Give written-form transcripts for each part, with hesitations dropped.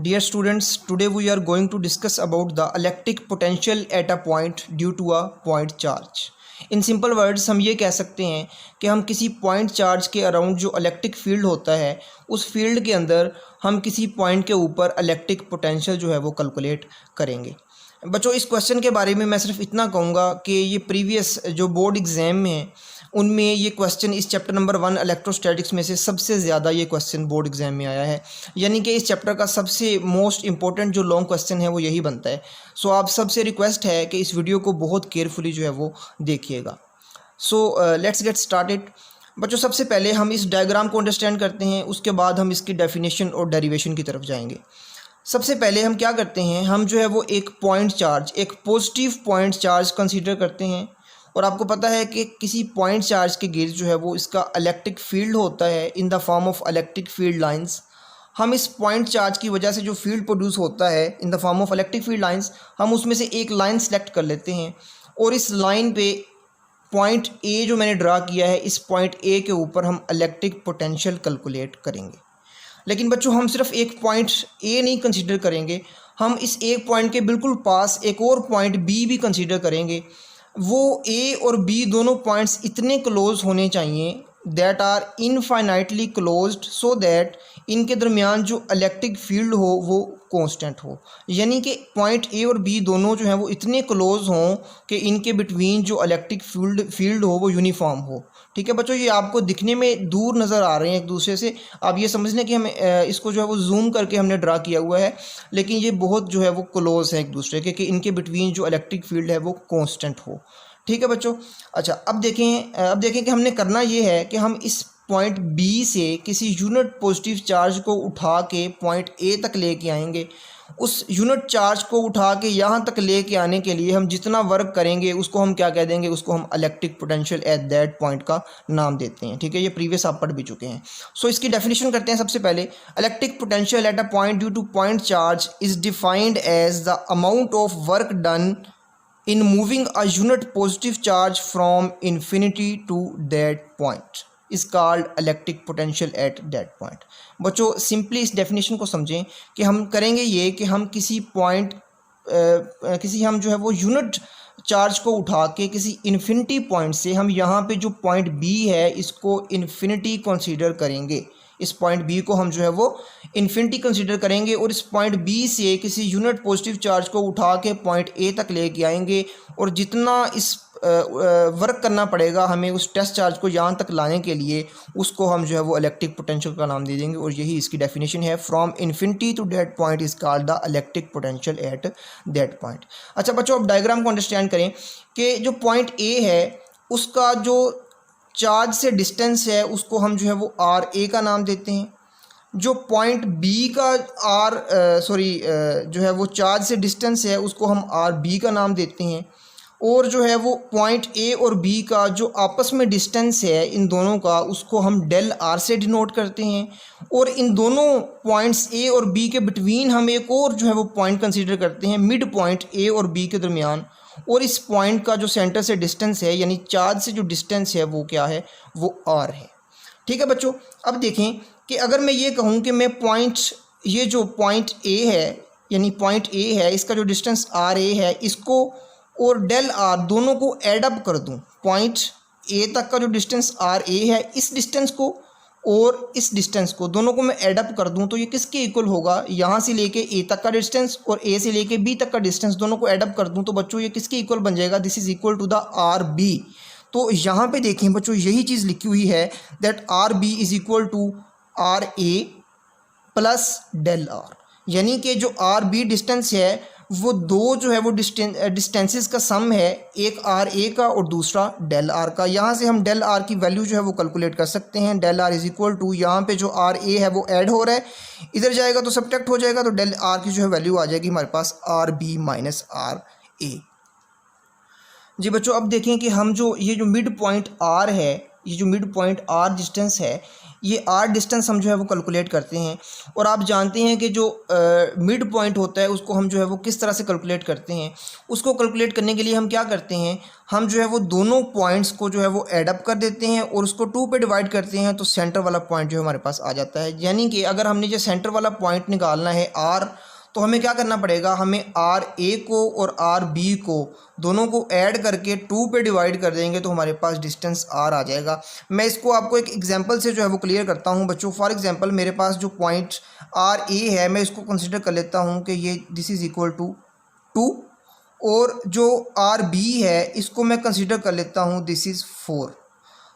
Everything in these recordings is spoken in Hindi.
Dear students, today we are going to discuss about the electric potential at a point due to a point charge. In simple words हम ये कह सकते हैं कि हम किसी पॉइंट चार्ज के अराउंड जो इलेक्ट्रिक फील्ड होता है उस फील्ड के अंदर हम किसी पॉइंट के ऊपर इलेक्ट्रिक पोटेंशियल जो है वो कैलकुलेट करेंगे। बच्चों, इस क्वेश्चन के बारे में मैं सिर्फ इतना कहूँगा कि ये प्रीवियस जो बोर्ड एग्ज़ाम में है उनमें ये क्वेश्चन इस चैप्टर नंबर 1 इलेक्ट्रोस्टैटिक्स में से सबसे ज़्यादा ये क्वेश्चन बोर्ड एग्जाम में आया है, यानी कि इस चैप्टर का सबसे मोस्ट इंपॉर्टेंट जो लॉन्ग क्वेश्चन है वो यही बनता है। सो आप सबसे रिक्वेस्ट है कि इस वीडियो को बहुत केयरफुली जो है वो देखिएगा। So let's get started. बच्चों, सबसे पहले हम इस डायग्राम को अंडरस्टैंड करते हैं, उसके बाद हम इसकी डेफिनेशन और डेरिवेशन की तरफ जाएंगे। सबसे पहले हम क्या करते हैं, हम जो है वो एक पॉइंट चार्ज, एक पॉजिटिव पॉइंट चार्ज कंसीडर करते हैं। और आपको पता है कि किसी पॉइंट चार्ज के गिर्द जो है वो इसका इलेक्ट्रिक फील्ड होता है इन the form of electric field lines. हम इस पॉइंट चार्ज की वजह से जो फील्ड प्रोड्यूस होता है इन the form of electric field lines, हम उसमें से एक लाइन सेलेक्ट कर लेते हैं और इस लाइन पे पॉइंट ए जो मैंने ड्रा किया है, इस पॉइंट ए के ऊपर हम इलेक्ट्रिक पोटेंशियल कैलकुलेट करेंगे। लेकिन बच्चों, हम सिर्फ एक पॉइंट ए नहीं कंसीडर करेंगे, हम इस एक पॉइंट के बिल्कुल पास एक और पॉइंट बी भी कंसीडर करेंगे। वो ए और बी दोनों पॉइंट्स इतने क्लोज होने चाहिए that are infinitely closed, so that इनके दरमियान जो इलेक्ट्रिक फील्ड हो वो कांस्टेंट हो। यानी कि पॉइंट ए और बी दोनों जो हैं वो इतने क्लोज हों कि इनके बिटवीन जो इलेक्ट्रिक फील्ड हो वो यूनिफॉर्म हो। ठीक है बच्चों, ये आपको दिखने में दूर नज़र आ रहे हैं एक दूसरे से, आप ये समझ लें कि हम इसको जो है वो जूम करके हमने ड्रा किया हुआ है, लेकिन ये बहुत जो है वो क्लोज है एक दूसरे के कि इनके बिटवीन जो इलेक्ट्रिक फील्ड है वो कांस्टेंट हो। ठीक है बच्चों। अच्छा, अब देखें कि हमने करना ये है कि हम इस पॉइंट बी से किसी यूनिट पॉजिटिव चार्ज को उठा के पॉइंट ए तक लेके आएंगे। उस यूनिट चार्ज को उठा के यहाँ तक लेके आने के लिए हम जितना वर्क करेंगे उसको हम क्या कह देंगे, उसको हम electric potential at that point का नाम देते हैं। ठीक है, ये प्रीवियस आप पढ़ भी चुके हैं। सो इसकी डेफिनेशन करते हैं। सबसे पहले, electric potential at a point due to point charge is defined as the amount of work done in moving a unit positive charge from infinity to that point is called electric potential at that point। बच्चों, सिंपली इस डेफिनेशन को समझें कि हम करेंगे ये कि हम किसी पॉइंट हम जो है वो यूनिट चार्ज को उठा के किसी इन्फिनिटी पॉइंट से हम यहाँ पे जो पॉइंट बी है इसको इन्फिनिटी कंसीडर करेंगे। इस पॉइंट बी को हम जो है वो इन्फिनिटी कंसीडर करेंगे और इस पॉइंट बी से किसी यूनिट पॉजिटिव चार्ज को उठा के पॉइंट ए तक लेके आएंगे और जितना इस वर्क करना पड़ेगा हमें उस टेस्ट चार्ज को यहाँ तक लाने के लिए, उसको हम जो है वो इलेक्ट्रिक पोटेंशियल का नाम दे देंगे। और यही इसकी डेफिनेशन है, from infinity to that point is called the electric potential at that point. अच्छा बच्चों, अब डायग्राम को अंडरस्टैंड करें कि जो पॉइंट ए है उसका जो चार्ज से डिस्टेंस है उसको हम जो है वो आर ए का नाम देते हैं। जो पॉइंट बी का जो है वो चार्ज से डिस्टेंस है उसको हम आर बी का नाम देते हैं। और जो है वो पॉइंट ए और बी का जो आपस में डिस्टेंस है इन दोनों का, उसको हम डेल आर से डिनोट करते हैं। और इन दोनों पॉइंट्स ए और बी के बिटवीन हम एक और जो है वो पॉइंट कंसीडर करते हैं मिड पॉइंट ए और बी के दरमियान, और इस पॉइंट का जो सेंटर से डिस्टेंस है यानी चार्ज से जो डिस्टेंस है वो क्या है, वो आर है। ठीक है बच्चों, अब देखें कि अगर मैं ये कहूँ कि मैं ये जो पॉइंट ए है यानी पॉइंट ए है इसका जो डिस्टेंस आर ए है, इसको और डेल आर दोनों को एड अप कर दूं। पॉइंट ए तक का जो डिस्टेंस आर ए है, इस डिस्टेंस को और इस डिस्टेंस को दोनों को मैं एड अप कर दूं तो ये किसके इक्वल होगा, यहाँ से लेके ए तक का डिस्टेंस और ए से लेके बी तक का डिस्टेंस दोनों को एड अप कर दूं तो बच्चों ये किसके इक्वल बन जाएगा, this is equal to the r b. तो यहाँ पे देखें बच्चों, यही चीज़ लिखी हुई है that r b is equal to r a plus del r, यानी कि जो आर बी डिस्टेंस है वो दो जो है वो डिस्टेंसेस का सम है, एक आर ए का और दूसरा डेल आर का। यहाँ से हम डेल आर की वैल्यू जो है वो कैलकुलेट कर सकते हैं। Del r is equal to, यहाँ पे जो आर ए है वो ऐड हो रहा है, इधर जाएगा तो सब्ट्रैक्ट हो जाएगा, तो डेल आर की जो है वैल्यू आ जाएगी हमारे पास आर बी माइनस आर ए। जी बच्चों, अब देखें कि हम ये जो मिड पॉइंट आर है ये जो मिड पॉइंट आर डिस्टेंस है, ये आर डिस्टेंस हम जो है वो कैलकुलेट करते हैं। और आप जानते हैं कि जो मिड पॉइंट होता है उसको हम जो है वो किस तरह से कैलकुलेट करते हैं। उसको कैलकुलेट करने के लिए हम क्या करते हैं, हम जो है वो दोनों पॉइंट्स को जो है वो ऐड अप कर देते हैं और उसको 2 पे डिवाइड करते हैं, तो सेंटर वाला पॉइंट जो है हमारे पास आ जाता है। यानी कि अगर हमने जो सेंटर वाला पॉइंट निकालना है आर, तो हमें क्या करना पड़ेगा, हमें आर ए को और आर बी को दोनों को ऐड करके 2 पे डिवाइड कर देंगे तो हमारे पास डिस्टेंस आर आ जाएगा। मैं इसको आपको एक एग्जांपल से जो है वो क्लियर करता हूँ बच्चों। फॉर एग्जांपल मेरे पास जो पॉइंट आर ए है, मैं इसको कंसिडर कर लेता हूँ कि ये दिस इज़ इक्वल टू 2, और जो आर बी है इसको मैं कंसिडर कर लेता हूँ दिस इज़ 4।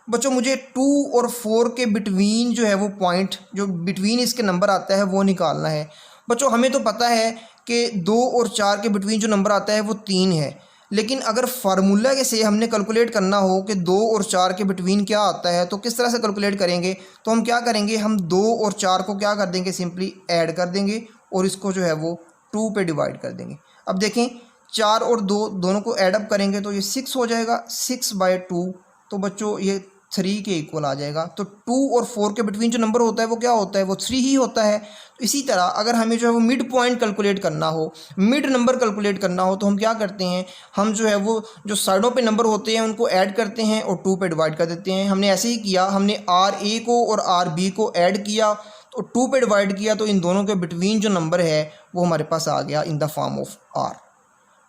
बच्चों मुझे 2 और 4 के बिटवीन जो है वो पॉइंट, जो बिटवीन इसके नंबर आता है वो निकालना है। बच्चों हमें तो पता है कि 2 और 4 के बिटवीन जो नंबर आता है वो 3 है, लेकिन अगर फार्मूला के से हमने कैलकुलेट करना हो कि 2 और 4 के बिटवीन क्या आता है, तो किस तरह से कैलकुलेट करेंगे, तो हम क्या करेंगे, हम 2 और 4 को क्या कर देंगे, सिंपली ऐड कर देंगे और इसको जो है वो 2 पे डिवाइड कर देंगे। अब देखें 4 और 2 दोनों को ऐड अप करेंगे तो ये 6 हो जाएगा, 6/2, तो बच्चों ये 3 के इक्वल आ जाएगा। तो 2 और 4 के बिटवीन जो नंबर होता है वो क्या होता है, वो 3 ही होता है। तो इसी तरह अगर हमें जो है वो मिड पॉइंट कैलकुलेट करना हो, मिड नंबर कैलकुलेट करना हो, तो हम क्या करते हैं, हम जो है वो जो साइडों पे नंबर होते हैं उनको ऐड करते हैं और 2 पे डिवाइड कर देते हैं। हमने ऐसे ही किया, हमने आर ए को और आर बी को ऐड किया तो 2 पे डिवाइड किया, तो इन दोनों के बिटवीन जो नंबर है वो हमारे पास आ गया in the form of r.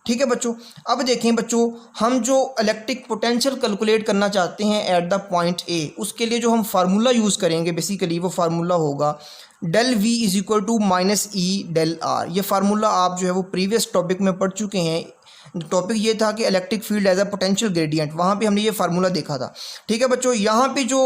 ठीक है बच्चों। अब देखें बच्चों, हम जो इलेक्ट्रिक पोटेंशियल कैलकुलेट करना चाहते हैं एट द पॉइंट ए, उसके लिए जो हम फार्मूला यूज़ करेंगे बेसिकली वो फार्मूला होगा del V is equal to minus E del r. ये फार्मूला आप जो है वो प्रीवियस टॉपिक में पढ़ चुके हैं। टॉपिक ये था कि electric field as a potential gradient, वहाँ पे हमने ये फार्मूला देखा था। ठीक है बच्चों, यहाँ पे जो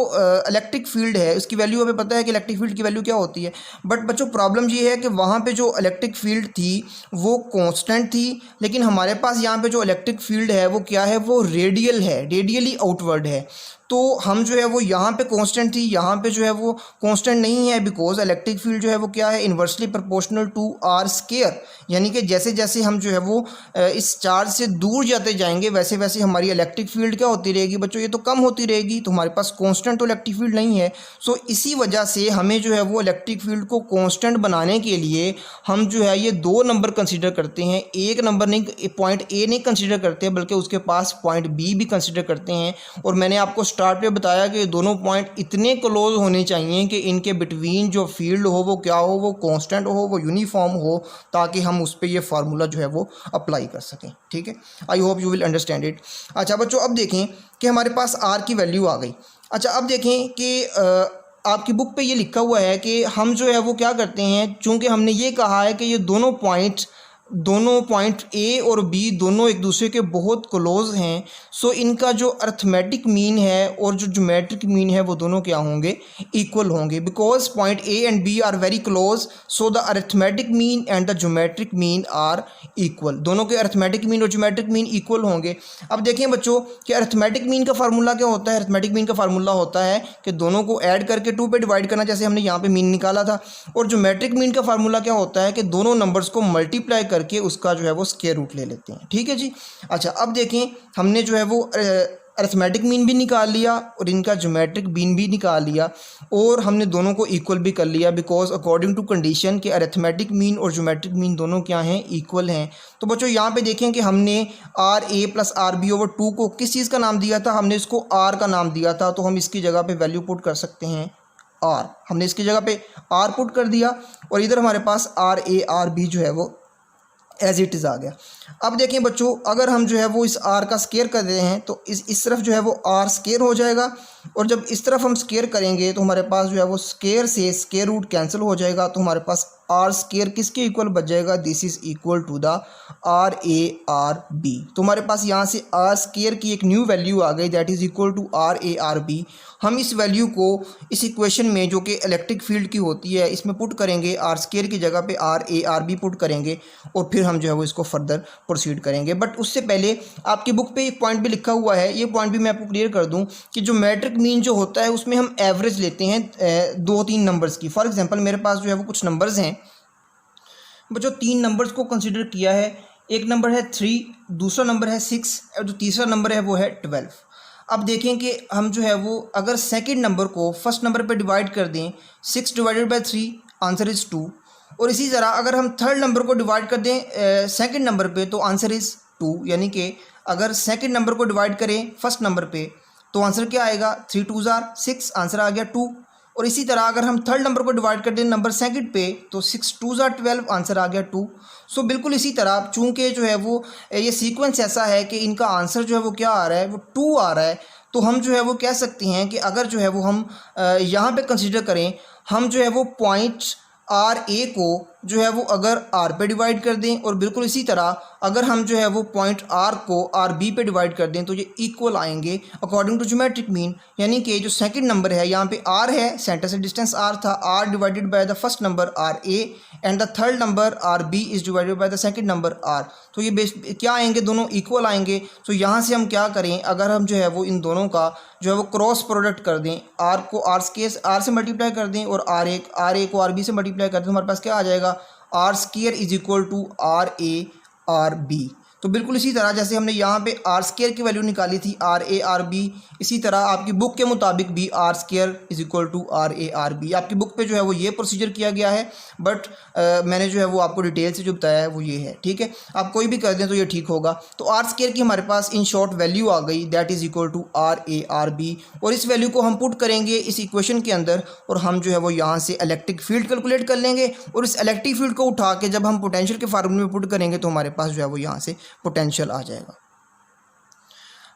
इलेक्ट्रिक फील्ड है उसकी वैल्यू हमें पता है कि इलेक्ट्रिक फील्ड की वैल्यू क्या होती है, बट बच्चों प्रॉब्लम ये है कि वहाँ पे जो इलेक्ट्रिक फील्ड थी वो कांस्टेंट थी, लेकिन हमारे पास यहाँ पे जो इलेक्ट्रिक फील्ड है वो क्या है, वो रेडियल है, रेडियली आउटवर्ड है। तो हम जो है वो यहाँ पे कांस्टेंट थी, यहाँ पे जो है वो कांस्टेंट नहीं है, बिकॉज इलेक्ट्रिक फील्ड जो है वो क्या है, inversely proportional to r square. यानी कि जैसे जैसे हम जो है वो इस चार्ज से दूर जाते जाएंगे वैसे वैसे हमारी इलेक्ट्रिक फील्ड क्या होती रहेगी बच्चों, ये तो कम होती रहेगी। तो हमारे पास कांस्टेंट तो इलेक्ट्रिक फील्ड नहीं है। सो इसी वजह से हमें जो है वो इलेक्ट्रिक फील्ड को कांस्टेंट बनाने के लिए हम जो है ये 2 नंबर कंसीडर करते हैं। एक नंबर नहीं, पॉइंट ए नहीं कंसीडर करते बल्कि उसके पास पॉइंट बी भी कंसीडर करते हैं। और मैंने आपको स्टार्ट पे बताया कि दोनों पॉइंट इतने क्लोज होने चाहिए कि इनके बिटवीन जो फील्ड हो वो क्या हो, वो कांस्टेंट हो, वो यूनिफॉर्म हो, ताकि हम उस पर ये फार्मूला जो है वो अप्लाई कर सकें। ठीक है, आई hope you will understand it. अच्छा बच्चों, अब देखें कि हमारे पास आर की वैल्यू आ गई। अच्छा अब देखें कि आपकी बुक पे ये लिखा हुआ है कि हम जो है वो क्या करते हैं, चूँकि हमने ये कहा है कि ये दोनों पॉइंट ए और बी दोनों एक दूसरे के बहुत क्लोज हैं, सो इनका जो अर्थमेटिक मीन है और जो ज्योमेट्रिक मीन है वो दोनों क्या होंगे, इक्वल होंगे। Because point A and B are very close, so the arithmetic mean and the geometric mean are equal. दोनों के अर्थमेटिक मीन और ज्योमेट्रिक मीन इक्वल होंगे। अब देखें बच्चों कि अर्थमेटिक मीन का फार्मूला क्या होता है। अर्थमेटिक मीन का फार्मूला होता है कि दोनों को ऐड करके 2 पे डिवाइड करना, जैसे हमने यहाँ पे मीन निकाला था। और ज्योमेट्रिक मीन का फार्मूला क्या होता है कि दोनों नंबर्स को मल्टीप्लाई करके उसका जो है वो स्क्वायर रूट ले लेते हैं। ठीक है जी। अच्छा अब देखें, हमने जो है वो अरिथमेटिक मीन भी निकाल लिया और इनका ज्योमेट्रिक मीन भी निकाल लिया, और हमने दोनों को इक्वल भी कर लिया, बिकॉज अकॉर्डिंग टू कंडीशन के अरिथमेटिक मीन और ज्योमेट्रिक मीन दोनों क्या हैं, इक्वल हैं। तो बच्चों यहाँ पे देखें कि हमने r a plus r b over 2 को किस चीज़ का नाम दिया था, हमने इसको आर का नाम दिया था। तो हम इसकी जगह पे वैल्यू पुट कर सकते हैं आर। हमने इसकी जगह पे आर पुट कर दिया और इधर हमारे पास आर ए आर बी जो है वो एज इट इज़ आ गया। अब देखें बच्चों, अगर हम जो है वो इस आर का स्केयर कर रहे हैं तो इस तरफ जो है वो आर स्केयर हो जाएगा, और जब इस तरफ हम स्केयर करेंगे तो हमारे पास जो है वो स्केयर से स्केयर रूट कैंसिल हो जाएगा। तो हमारे पास आर स्केयर किसके इक्वल बच जाएगा, this is equal to the r a r b. तो हमारे पास यहाँ से आर स्केयर की एक न्यू वैल्यू आ गई, that is equal to r a r b. हम इस वैल्यू को इस इक्वेशन में जो कि इलेक्ट्रिक फील्ड की होती है इसमें पुट करेंगे, आर स्केयर की जगह पे r a r b put करेंगे, और फिर हम जो है वो इसको फर्दर प्रोसीड करेंगे। बट उससे पहले आपकी बुक पे एक पॉइंट भी लिखा हुआ है, ये पॉइंट भी मैं आपको क्लियर कर दूं कि जो मैट्रिक मीन जो होता है उसमें हम एवरेज लेते हैं 2-3 नंबर्स की। फॉर एग्जांपल मेरे पास जो है वो कुछ नंबर्स हैं बच्चों, 3 नंबर्स को कंसिडर किया है। एक नंबर है 3, दूसरा नंबर है 6 और जो तीसरा नंबर है वो है 12। अब देखें कि हम जो है वो अगर सेकंड नंबर को फर्स्ट नंबर पे डिवाइड कर दें, 6 डिवाइडेड बाय 3 आंसर इज़ 2। और इसी तरह अगर हम थर्ड नंबर को डिवाइड कर दें सेकंड नंबर पे तो आंसर इज़ 2, यानी कि अगर सेकंड नंबर को डिवाइड करें फर्स्ट नंबर पे तो आंसर क्या आएगा, 3 2 ज़ार 6, आंसर आ गया 2। और इसी तरह अगर हम थर्ड नंबर को डिवाइड कर दें नंबर सेकंड पे तो 6 2 ज़ार 12, आंसर आ गया 2। सो बिल्कुल इसी तरह चूंकि जो है वो ये सीक्वेंस ऐसा है कि इनका आंसर जो है वो क्या आ रहा है, वो 2 आ रहा है, तो हम जो है वो कह सकते हैं कि अगर जो है वो हम यहाँ पे कंसिडर करें, हम जो है वो पॉइंट आर ए को जो है वो अगर आर पे डिवाइड कर दें और बिल्कुल इसी तरह अगर हम जो है वो पॉइंट आर को आर बी पे डिवाइड कर दें तो ये इक्वल आएंगे अकॉर्डिंग टू ज्योमेट्रिक मीन। यानी कि जो सेकंड नंबर है यहाँ पे आर है, सेंटर से डिस्टेंस आर था, r divided by the first number r a and the third number r b is divided by the second number r, तो ये बेस क्या आएंगे, दोनों इक्वल आएंगे। तो यहाँ से हम क्या करें, अगर हम जो है वो इन दोनों का जो है वो क्रॉस प्रोडक्ट कर दें, आर को आर से मल्टीप्लाई कर दें और आर ए को आर बी से मल्टीप्लाई कर दें, तो हमारे पास क्या आ जाएगा, r square is equal to r a r b. तो बिल्कुल इसी तरह जैसे हमने यहाँ पे आर स्क्वायर की वैल्यू निकाली थी आर ए आर बी, इसी तरह आपकी बुक के मुताबिक भी r square is equal to r a r b. आपकी बुक पे जो है वो ये प्रोसीजर किया गया है, बट मैंने जो है वो आपको डिटेल से जो बताया है वो ये है, ठीक है। आप कोई भी कर दें तो ये ठीक होगा। तो आर स्क्वायर की हमारे पास इन शॉर्ट वैल्यू आ गई, that is equal to r a r b. और इस वैल्यू को हम पुट करेंगे इस इक्वेशन के अंदर और हम जो है वो यहाँ से इलेक्ट्रिक फील्ड कैलकुलेट कर लेंगे और इस इलेक्ट्रिक फील्ड को उठा के जब हम पोटेंशियल के फार्मूले में पुट करेंगे तो हमारे पास जो है वो यहाँ से पोटेंशियल आ जाएगा।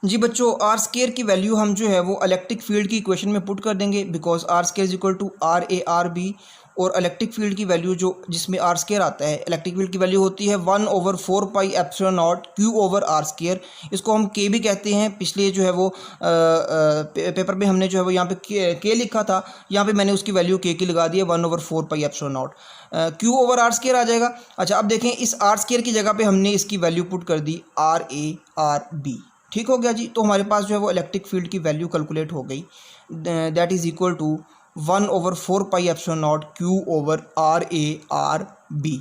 जी बच्चों, आर स्क्वायर की वैल्यू हम जो है वो इलेक्ट्रिक फील्ड की इक्वेशन में पुट कर देंगे, because r square is equal to r a r b. और इलेक्ट्रिक फील्ड की वैल्यू जो जिसमें आर स्क्वायर आता है, इलेक्ट्रिक फील्ड की वैल्यू होती है 1/4 pi epsilon not Q over are square. इसको हम के भी कहते हैं। पिछले जो है वो पेपर में हमने जो है वो यहाँ पे के लिखा था, यहाँ पे मैंने उसकी वैल्यू के की लगा दी है 1/4 pi epsilon not Q over are square आ जाएगा। अच्छा, अब देखें इस आर स्क्वायर की जगह पे हमने इसकी वैल्यू पुट कर दी आर ए आर बी, ठीक हो गया जी। तो हमारे पास जो है वो इलेक्ट्रिक फील्ड की वैल्यू कैलकुलेट हो गई, that is equal to 1/4 pi epsilon not Q over are a r b.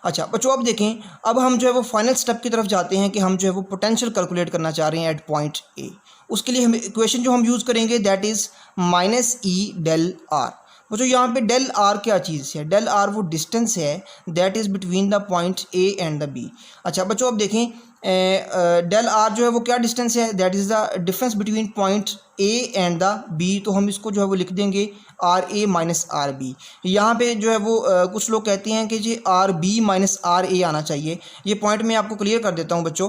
अच्छा बच्चों, अब देखें, अब हम जो है वो फाइनल स्टेप की तरफ जाते हैं कि हम जो है वो पोटेंशियल कैलकुलेट करना चाह रहे हैं एट पॉइंट ए। उसके लिए हम इक्वेशन जो हम यूज़ करेंगे that is minus E del r. बच्चों यहाँ पे डेल आर क्या चीज़ है, डेल आर वो डिस्टेंस है that is between the point A and the B. अच्छा बच्चों, अब देखें डेल आर जो है वो क्या डिस्टेंस है, that is the difference between point A and the B. तो हम इसको जो है वो लिख देंगे आर ए माइनस आर बी। यहाँ पे जो है वो कुछ लोग कहते हैं कि जी आर बी माइनस आर ए आना चाहिए। ये पॉइंट मैं आपको क्लियर कर देता हूँ बच्चों।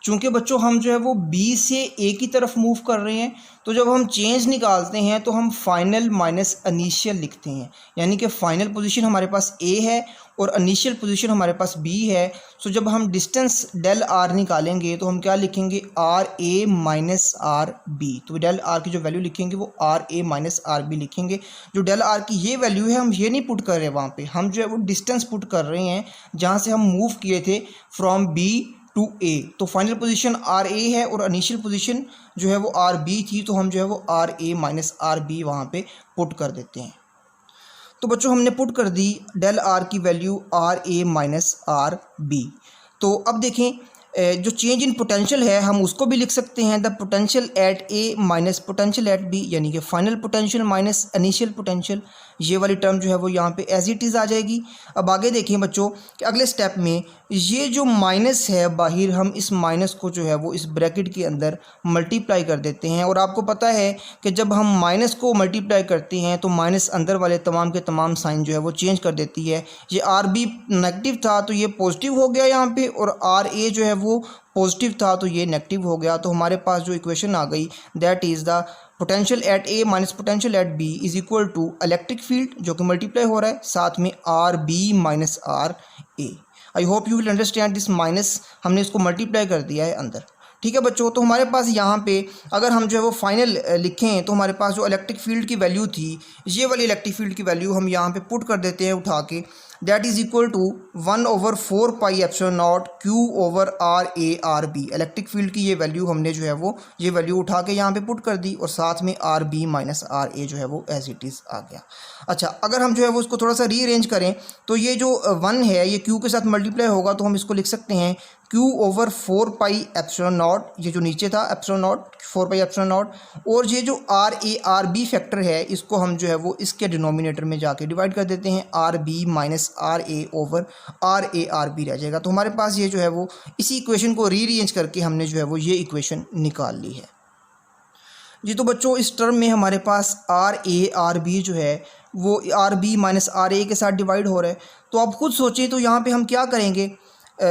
चूँकि बच्चों हम जो है वो बी से ए की तरफ मूव कर रहे हैं, तो जब हम चेंज निकालते हैं तो हम फाइनल माइनस इनिशियल लिखते हैं, यानी कि फ़ाइनल पोजीशन हमारे पास ए है और इनिशियल पोजीशन हमारे पास बी है। सो जब हम डिस्टेंस डेल आर निकालेंगे तो हम क्या लिखेंगे, आर ए माइनस आर बी। तो डेल आर की जो वैल्यू लिखेंगे वो आर ए माइनस आर बी लिखेंगे। जो डेल आर की ये वैल्यू है हम ये नहीं पुट कर रहे वहाँ पे, हम जो है वो डिस्टेंस पुट कर रहे हैं जहाँ से हम मूव किए थे फ्रॉम बी टू ए। तो फाइनल पोजीशन आर ए है और इनिशियल पोजीशन जो है वो आर बी थी, तो हम जो है वो आर ए माइनस आर बी वहाँ पे पुट कर देते हैं। तो बच्चों हमने पुट कर दी डेल आर की वैल्यू आर ए माइनस आर बी। तो अब देखें जो चेंज इन पोटेंशियल है हम उसको भी लिख सकते हैं, the potential at A minus potential at B, यानी कि final potential minus initial potential. ये वाली टर्म जो है वो यहाँ पे एज इट इज़ आ जाएगी। अब आगे देखें बच्चों कि अगले स्टेप में ये जो माइनस है बाहर, हम इस माइनस को जो है वो इस ब्रैकेट के अंदर मल्टीप्लाई कर देते हैं। और आपको पता है कि जब हम माइनस को मल्टीप्लाई करते हैं तो माइनस अंदर वाले तमाम के तमाम साइन जो है वो चेंज कर देती है। ये आर बी नेगेटिव था तो ये पॉजिटिव हो गया यहाँ पे, और आर ए जो है वो पॉजिटिव था तो ये नेगेटिव हो गया। तो हमारे पास जो इक्वेशन आ गई that is the potential at A minus potential at B is equal to electric field जो कि मल्टीप्लाई हो रहा है साथ में r b minus r a. I hope you will understand this minus, हमने इसको मल्टीप्लाई कर दिया है अंदर, ठीक है बच्चों। तो हमारे पास यहाँ पे अगर हम जो है वो फाइनल लिखें तो हमारे पास जो इलेक्ट्रिक फील्ड की वैल्यू थी, ये वाली इलेक्ट्रिक फील्ड की वैल्यू हम यहाँ पे पुट कर देते हैं उठा के, that is equal to 1/4 pi epsilon not Q over are a r b. Electric field की ये वैल्यू हमने जो है वो ये वैल्यू उठा के यहाँ पे पुट कर दी और साथ में आर बी माइनस आर ए जो है वो एज इट इज़ आ गया। अच्छा, अगर हम जो है वो उसको थोड़ा सा रीअरेंज करें तो ये जो 1 है ये क्यू के साथ मल्टीप्लाई होगा तो हम इसको लिख सकते हैं Q over 4 pi epsilon naught, ये जो नीचे था epsilon naught 4 pi epsilon naught, और ये जो r a r b factor है इसको हम जो है वो इसके डिनोमिनेटर में जाके डिवाइड कर देते हैं, r b minus r a over are a r b रह जाएगा। तो हमारे पास ये जो है वो इसी इक्वेशन को रीअरेंज करके हमने जो है वो ये इक्वेशन निकाल ली है जी। तो बच्चों इस टर्म में हमारे पास आर ए आर बी जो है वो are b minus r a के साथ डिवाइड हो रहा है। तो आप खुद सोचें तो यहाँ पे हम क्या करेंगे,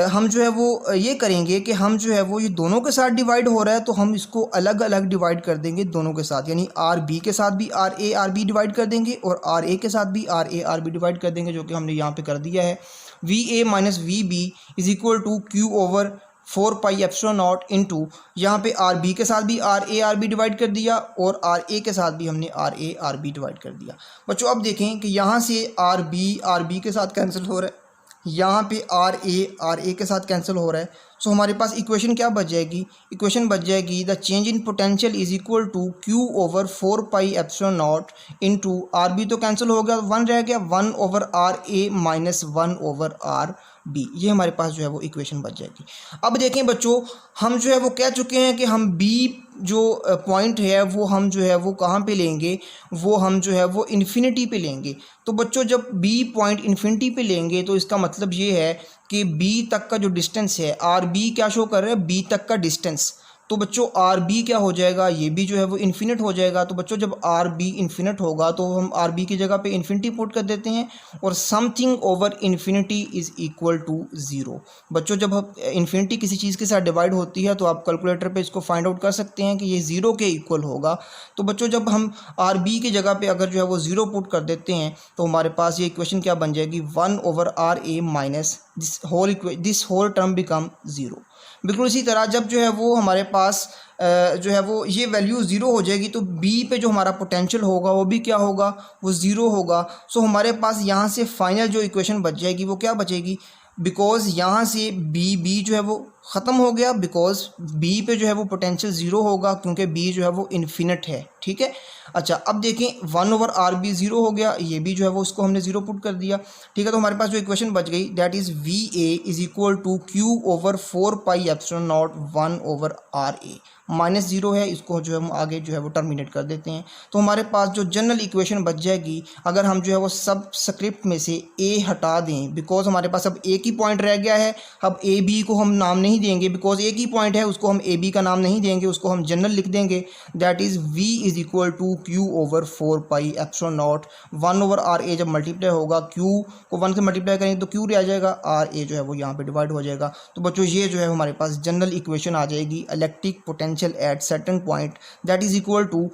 हम जो है वो ये करेंगे कि हम जो है वो ये दोनों के साथ डिवाइड हो रहा है तो हम इसको अलग अलग डिवाइड कर देंगे दोनों के साथ, यानी आर बी के साथ भी r a r b divide कर देंगे और आर ए के साथ भी r a r b divide कर देंगे, जो कि हमने यहाँ पे कर दिया है। V a minus V b is equal to Q over 4 pi epsilon naught into यहाँ पे आर बी के साथ भी r a r b divide कर दिया और आर ए के साथ भी हमने r a r b divide कर दिया। बच्चों अब देखें कि यहाँ से आर बी के साथ कैंसिल हो रहा है, यहाँ पे आर ए के साथ कैंसिल हो रहा है। सो हमारे पास इक्वेशन क्या बच जाएगी, इक्वेशन बच जाएगी the change in potential is equal to Q over 4 pi epsilon naught into r b तो कैंसिल हो गया, 1 रह गया, 1 over R A minus 1 over r b, ये हमारे पास जो है वो इक्वेशन बच जाएगी। अब देखें बच्चों, हम जो है वो कह चुके हैं कि हम बी जो पॉइंट है वो हम जो है वो कहाँ पे लेंगे, वो हम जो है वो इन्फिनिटी पे लेंगे। तो बच्चों जब बी पॉइंट इन्फिनिटी पे लेंगे तो इसका मतलब ये है कि बी तक का जो डिस्टेंस है, आर बी क्या शो कर रहा है, बी तक का डिस्टेंस, तो बच्चों आर बी क्या हो जाएगा, ये भी जो है वो इन्फिनिट हो जाएगा। तो बच्चों जब आर बी इन्फिनिट होगा तो हम आर बी की जगह पे इन्फिनिटी पुट कर देते हैं और something over infinity is equal to zero. बच्चों जब हम इन्फिनिटी किसी चीज़ के साथ डिवाइड होती है तो आप कैलकुलेटर पे इसको फाइंड आउट कर सकते हैं कि ये ज़ीरो के इक्वल होगा। तो बच्चों जब हम आर बी की जगह पे अगर जो है वो ज़ीरो पुट कर देते हैं तो हमारे पास ये इक्वेशन क्या बन जाएगी, 1 over R A minus this whole term become zero. बिल्कुल इसी तरह जब जो है वो हमारे पास जो है वो ये वैल्यू ज़ीरो हो जाएगी तो बी पे जो हमारा पोटेंशियल होगा वो भी क्या होगा, वो ज़ीरो होगा। सो हमारे पास यहाँ से फाइनल जो इक्वेशन बच जाएगी वो क्या बचेगी, बिकॉज़ यहाँ से बी जो है वो ख़त्म हो गया, बिकॉज़ बी पे जो है वो पोटेंशियल ज़ीरो होगा क्योंकि बी जो है वो इन्फिनिट है, ठीक है। अच्छा अब देखें 1 ओवर आर बी ज़ीरो हो गया, ये भी जो है वो उसको हमने ज़ीरो पुट कर दिया, ठीक है। तो हमारे पास जो इक्वेशन बच गई that is V A is equal to Q over 4 pi epsilon not 1 over R A, minus zero है, इसको जो है हम आगे जो है वो टर्मिनेट कर देते हैं। तो हमारे पास जो जनरल इक्वेशन बच जाएगी, अगर हम जो है वो सब स्क्रिप्ट में से ए हटा दें, बिकॉज हमारे पास अब एक ही पॉइंट रह गया है, अब ए बी को हम नाम नहीं देंगे, बिकॉज एक ही पॉइंट है उसको हम ए बी का नाम नहीं देंगे, उसको हम जनरल लिख देंगे that is V is equal to Q over 4 pi epsilon not 1 over are A, जब मल्टीप्लाई होगा क्यू को 1 से मल्टीप्लाई करेंगे तो क्यू रह जाएगा, आर ए जो है वो यहाँ पे डिवाइड हो जाएगा। तो बच्चों ये जो है हमारे पास जनरल इक्वेशन आ जाएगी, electric potential at certain point that is equal to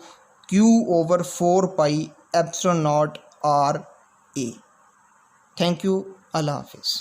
Q over 4 pi epsilon not R A. Thank you, अल्लाह हाफिज़।